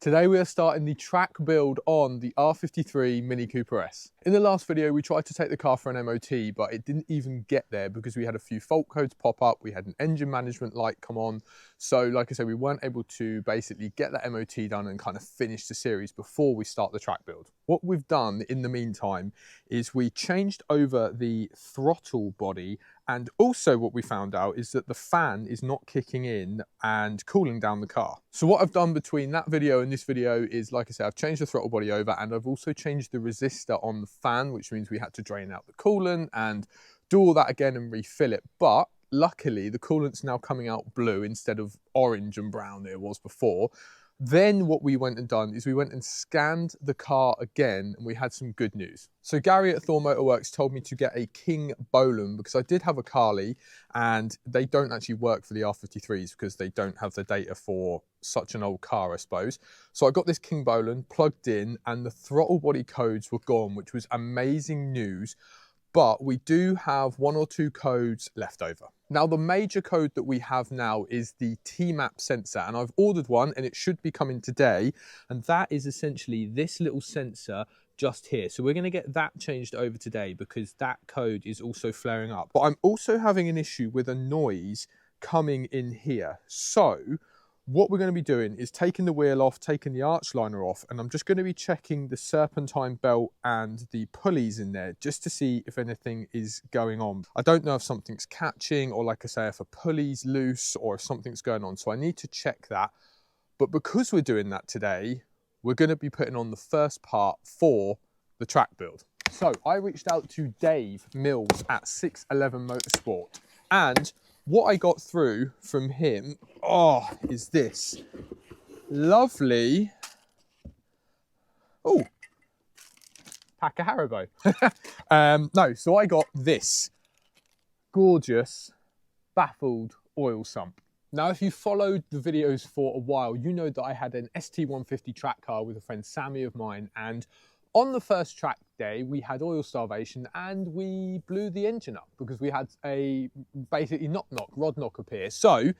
Today we are starting the track build on the R53 Mini Cooper S. In the last video we tried to take the car for an MOT, but it didn't even get there because we had a few fault codes pop up, we had an engine management light come on. So like I said, we weren't able to basically get that MOT done and kind of finish the series before we start the track build. What we've done in the meantime is we changed over the throttle body, and also what we found out is that the fan is not kicking in and cooling down the car. So what I've done between that video and this video is, like I said, I've changed the throttle body over and I've also changed the resistor on the fan, which means we had to drain out the coolant and do all that again and refill it. But luckily the coolant's now coming out blue instead of orange and brown that it was before. Then what we went and done is we went and scanned the car again and we had some good news. So Gary at Thor Motorworks told me to get a King Bolan because I did have a Carly and they don't actually work for the R53s because they don't have the data for such an old car, I suppose. So I got this King Bolan plugged in and the throttle body codes were gone, which was amazing news. But we do have one or two codes left over. Now, the major code that we have now is the T-map sensor, and I've ordered one and it should be coming today. And that is essentially this little sensor just here. So we're gonna get that changed over today because that code is also flaring up. But I'm also having an issue with a noise coming in here. So what we're going to be doing is taking the wheel off, taking the arch liner off, and I'm just going to be checking the serpentine belt and the pulleys in there just to see if anything is going on. I don't know if something's catching or, like I say, if a pulley's loose or if something's going on. So I need to check that. But because we're doing that today, we're going to be putting on the first part for the track build. So I reached out to Dave Mills at 611 Motorsport, and what I got through from him, is this lovely, pack of Haribo. So I got this gorgeous baffled oil sump. Now, if you followed the videos for a while, you know that I had an ST150 track car with a friend Sammy of mine, and on the first track day, we had oil starvation and we blew the engine up because we had a basically rod knock appear. So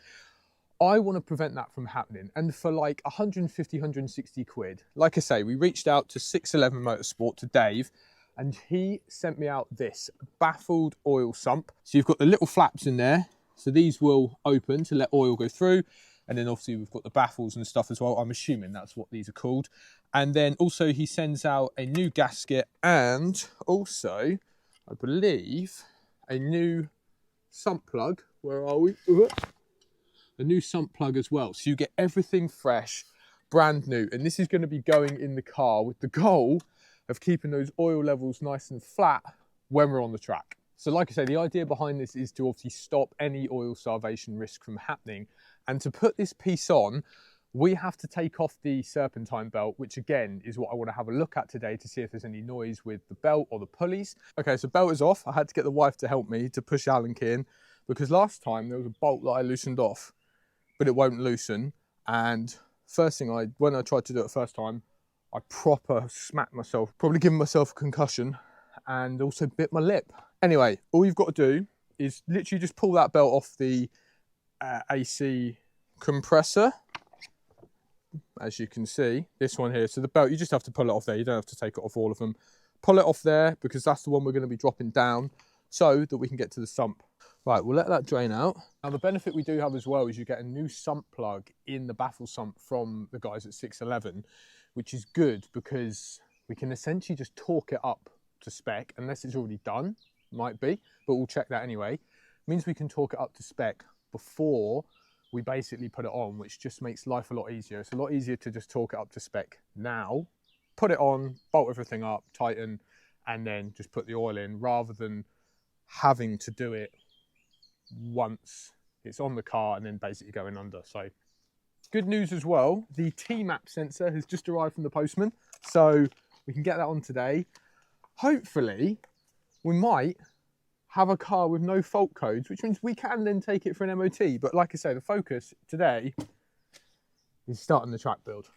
I want to prevent that from happening. And for like 150, 160 quid, like I say, we reached out to 611 Motorsport, to Dave, and he sent me out this baffled oil sump. So you've got the little flaps in there. So these will open to let oil go through. And then obviously we've got the baffles and stuff as well. I'm assuming that's what these are called. And then also he sends out a new gasket and also, I believe, a new sump plug. Where are we? A new sump plug as well. So you get everything fresh, brand new. And this is going to be going in the car with the goal of keeping those oil levels nice and flat when we're on the track. So like I say, the idea behind this is to obviously stop any oil starvation risk from happening. And to put this piece on, we have to take off the serpentine belt, which again is what I want to have a look at today to see if there's any noise with the belt or the pulleys. Okay, so belt is off. I had to get the wife to help me to push Allen key in because last time there was a bolt that I loosened off, but it won't loosen. And first thing when I tried to do it first time, I proper smacked myself, probably giving myself a concussion and also bit my lip. Anyway, all you've got to do is literally just pull that belt off the AC compressor, as you can see, this one here. So the belt, you just have to pull it off there. You don't have to take it off all of them. Pull it off there because that's the one we're going to be dropping down so that we can get to the sump. Right, we'll let that drain out. Now the benefit we do have as well is you get a new sump plug in the baffle sump from the guys at 611, which is good because we can essentially just torque it up to spec unless it's already done, might be, but we'll check that anyway. It means we can torque it up to spec before we basically put it on, which just makes life a lot easier. It's a lot easier to just torque it up to spec now, put it on, bolt everything up, tighten, and then just put the oil in rather than having to do it once it's on the car and then basically going under. So good news as well, the T-map sensor has just arrived from the postman, so we can get that on today. Hopefully we might have a car with no fault codes, which means we can then take it for an MOT. But like I say, the focus today is starting the track build.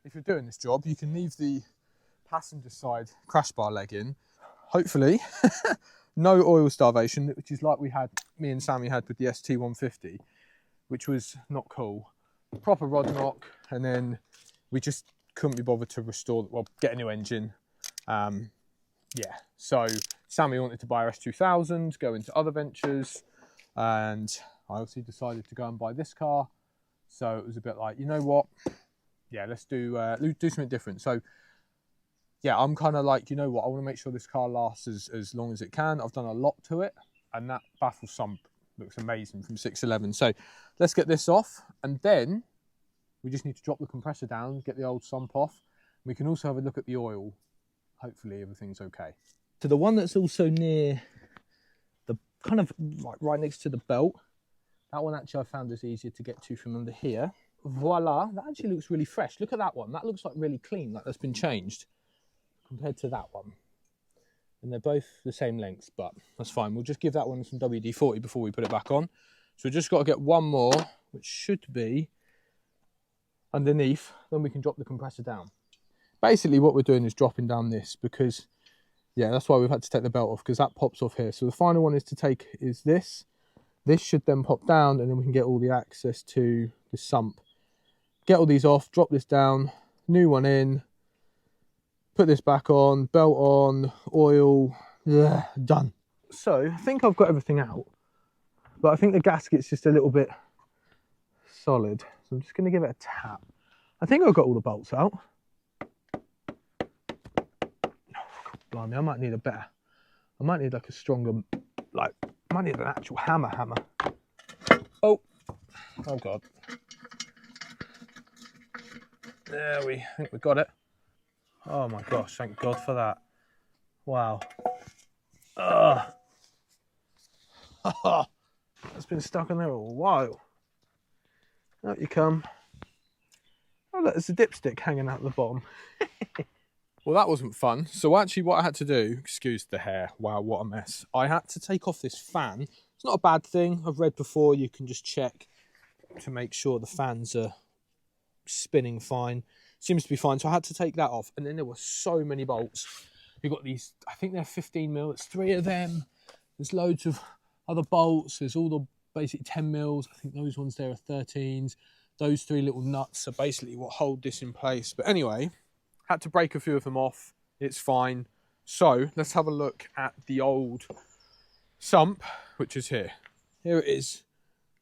If you're doing this job, you can leave the passenger side crash bar leg in. Hopefully, no oil starvation, which is like me and Sammy had with the ST150, which was not cool. Proper rod knock, and then we just couldn't be bothered to restore, well, get a new engine. Yeah, so Sammy wanted to buy a S2000, go into other ventures, and I obviously decided to go and buy this car. So it was a bit like, you know what? Yeah, let's do something different. So yeah, I'm kind of like, you know what? I want to make sure this car lasts as long as it can. I've done a lot to it, and that baffle sump looks amazing from 611. So let's get this off, and then we just need to drop the compressor down, get the old sump off. We can also have a look at the oil. Hopefully everything's okay. So the one that's also near the kind of like right next to the belt, that one actually I found is easier to get to from under here. Voila, that actually looks really fresh. Look at that one. That looks like really clean, like that's been changed compared to that one. And they're both the same length, but that's fine. We'll just give that one some WD-40 before we put it back on. So we've just got to get one more, which should be underneath, then we can drop the compressor down. Basically what we're doing is dropping down this because, yeah, that's why we've had to take the belt off, because that pops off here. So the final one is to take is this. This should then pop down, and then we can get all the access to the sump. Get all these off, drop this down, new one in, put this back on, belt on, oil, done. So I think I've got everything out, but I think the gasket's just a little bit solid. So I'm just going to give it a tap. I think I've got all the bolts out. Blimey, I might need like a stronger, like, I might need an actual hammer. Oh God. There, I think we got it. Oh my gosh, thank God for that. Wow. It's been stuck in there a while. Out you come. Oh look, there's a dipstick hanging out the bottom. Well, that wasn't fun. So actually what I had to do, excuse the hair, wow, what a mess. I had to take off this fan. It's not a bad thing. I've read before you can just check to make sure the fans are spinning fine. Seems to be fine. So I had to take that off. And then there were so many bolts. You've got these, I think they're 15 mil. It's 3 of them. There's loads of other bolts. There's all the basic 10 mils. I think those ones there are 13s. Those 3 little nuts are basically what hold this in place. But anyway, had to break a few of them off. It's fine. So let's have a look at the old sump, which is here. Here it is.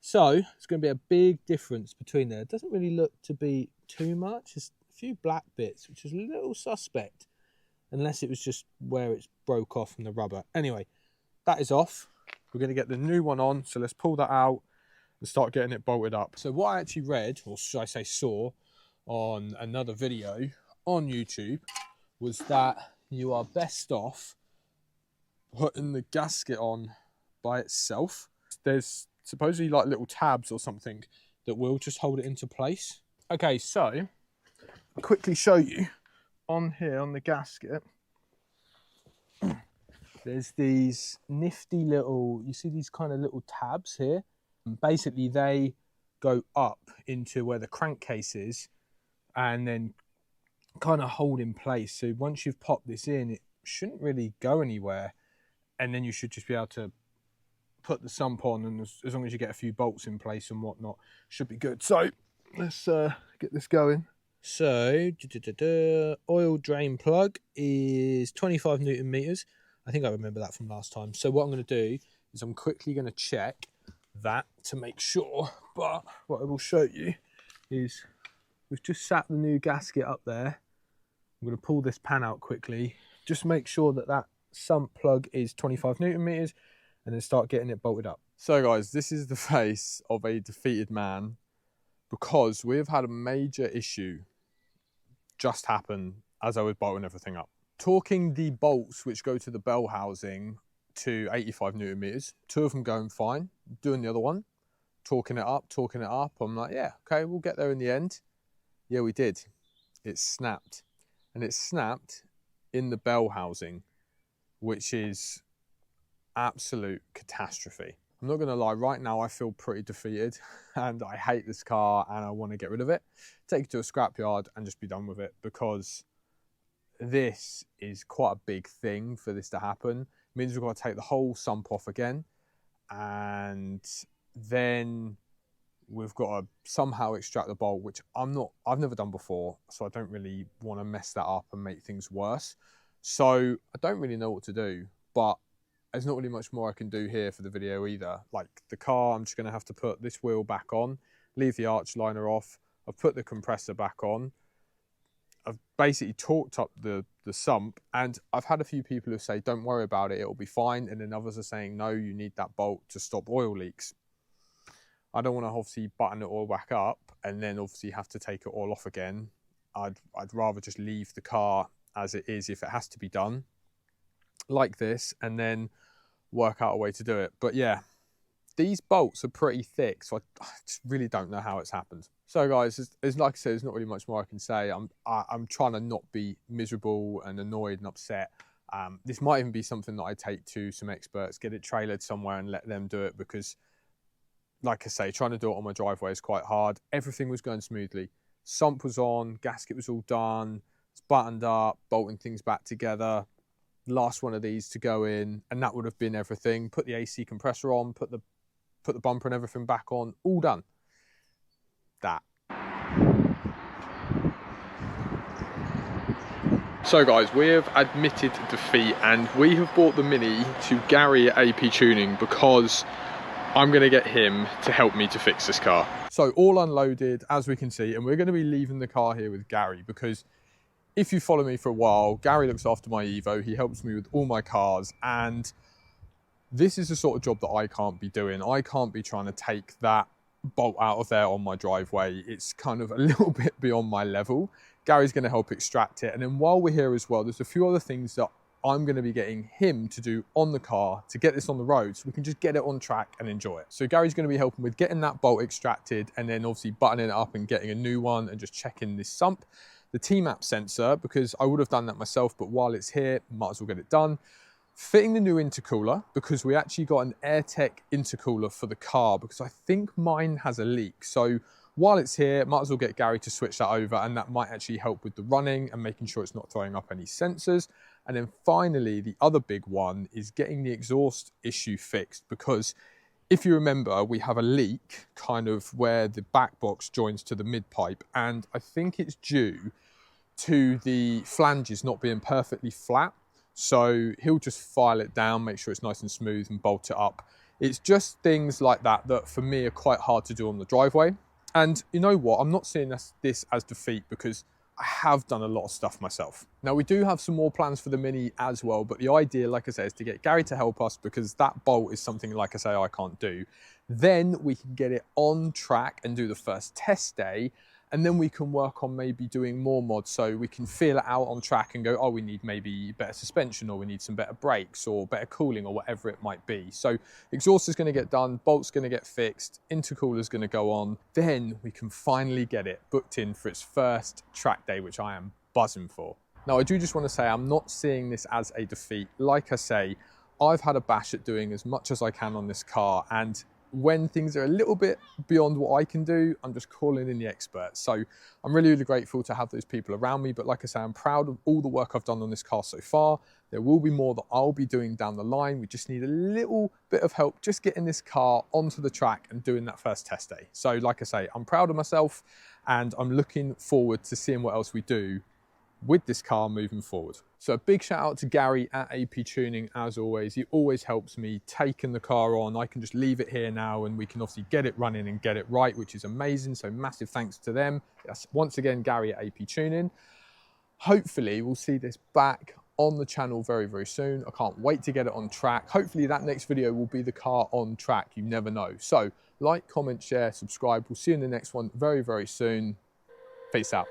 So it's going to be a big difference between there. It doesn't really look to be too much. There's a few black bits, which is a little suspect, unless it was just where it's broke off from the rubber. Anyway, that is off. We're going to get the new one on. So let's pull that out and start getting it bolted up. So what I actually read, or should I say saw, on another video on YouTube was that you are best off putting the gasket on by itself. There's supposedly like little tabs or something that will just hold it into place. Okay, so I'll quickly show you on here on the gasket. There's these nifty little, you see these kind of little tabs here? Basically they go up into where the crankcase is and then kind of hold in place. So once you've popped this in, it shouldn't really go anywhere, and then you should just be able to put the sump on, and as long as you get a few bolts in place and whatnot, should be good. So let's get this going. So oil drain plug is 25 Newton meters. I think I remember that from last time. So what I'm going to do is I'm quickly going to check that to make sure, but what I will show you is we've just sat the new gasket up there. I'm going to pull this pan out quickly, just make sure that that sump plug is 25 Newton meters, and then start getting it bolted up. So guys, this is the face of a defeated man, because we've had a major issue just happen as I was bolting everything up. Torquing the bolts which go to the bell housing to 85 Newton meters, 2 of them going fine, doing the other one, torquing it up. I'm like, yeah, okay, we'll get there in the end. Yeah, we did. It snapped. And it snapped in the bell housing, which is absolute catastrophe. I'm not going to lie, right now I feel pretty defeated and I hate this car and I want to get rid of it. Take it to a scrapyard and just be done with it, because this is quite a big thing for this to happen. It means we've got to take the whole sump off again, and then we've got to somehow extract the bolt, which I've never done before, so I don't really want to mess that up and make things worse. So I don't really know what to do, but there's not really much more I can do here for the video either. Like the car, I'm just going to have to put this wheel back on, leave the arch liner off. I've put the compressor back on. I've basically torqued up the sump, and I've had a few people who say, don't worry about it, it'll be fine. And then others are saying, no, you need that bolt to stop oil leaks. I don't want to obviously button it all back up and then obviously have to take it all off again. I'd rather just leave the car as it is if it has to be done like this, and then work out a way to do it. But yeah, these bolts are pretty thick, so I just really don't know how it's happened. So guys, there's like I said, there's not really much more I can say. I'm trying to not be miserable and annoyed and upset. This might even be something that I take to some experts, get it trailered somewhere and let them do it, because like I say, trying to do it on my driveway is quite hard. Everything was going smoothly. Sump was on, gasket was all done, it's buttoned up, bolting things back together. Last one of these to go in, and that would have been everything. Put the AC compressor on, put the bumper and everything back on, all done. That. So guys, we have admitted defeat, and we have brought the Mini to Gary at AP Tuning because I'm going to get him to help me to fix this car. So all unloaded, as we can see, and we're going to be leaving the car here with Gary, because if you follow me for a while, Gary looks after my Evo, he helps me with all my cars, and this is the sort of job that I can't be doing. I can't be trying to take that bolt out of there on my driveway. It's kind of a little bit beyond my level. Gary's going to help extract it, and then while we're here as well, there's a few other things that I'm going to be getting him to do on the car to get this on the road so we can just get it on track and enjoy it. So Gary's going to be helping with getting that bolt extracted, and then obviously buttoning it up and getting a new one and just checking this sump. The T-map sensor, because I would have done that myself, but while it's here, might as well get it done. Fitting the new intercooler, because we actually got an AirTech intercooler for the car, because I think mine has a leak. So while it's here, might as well get Gary to switch that over, and that might actually help with the running and making sure it's not throwing up any sensors. And then finally, the other big one is getting the exhaust issue fixed, because if you remember, we have a leak kind of where the back box joins to the mid pipe, and I think it's due to the flanges not being perfectly flat. So he'll just file it down, make sure it's nice and smooth, and bolt it up. It's just things like that that for me are quite hard to do on the driveway. And you know what? I'm not seeing this as defeat, because I have done a lot of stuff myself. Now we do have some more plans for the Mini as well, but the idea, like I say, is to get Gary to help us, because that bolt is something, like I say, I can't do. Then we can get it on track and do the first test day, and then we can work on maybe doing more mods, so we can feel it out on track and go, oh, we need maybe better suspension, or we need some better brakes or better cooling, or whatever it might be. So exhaust is going to get done, bolt's going to get fixed, intercooler is going to go on. Then we can finally get it booked in for its first track day, which I am buzzing for. Now, I do just want to say I'm not seeing this as a defeat. Like I say, I've had a bash at doing as much as I can on this car, and when things are a little bit beyond what I can do, I'm just calling in the experts. So I'm really, really grateful to have those people around me. But like I say, I'm proud of all the work I've done on this car so far. There will be more that I'll be doing down the line. We just need a little bit of help just getting this car onto the track and doing that first test day. So like I say, I'm proud of myself, and I'm looking forward to seeing what else we do with this car moving forward. So a big shout out to Gary at AP Tuning, as always. He always helps me taking the car on. I can just leave it here now, and we can obviously get it running and get it right, which is amazing. So massive thanks to them. That's once again Gary at AP Tuning. Hopefully we'll see this back on the channel very, very soon. I can't wait to get it on track. Hopefully that next video will be the car on track. You never know. So like, comment, share, subscribe. We'll see you in the next one very, very soon. Peace out.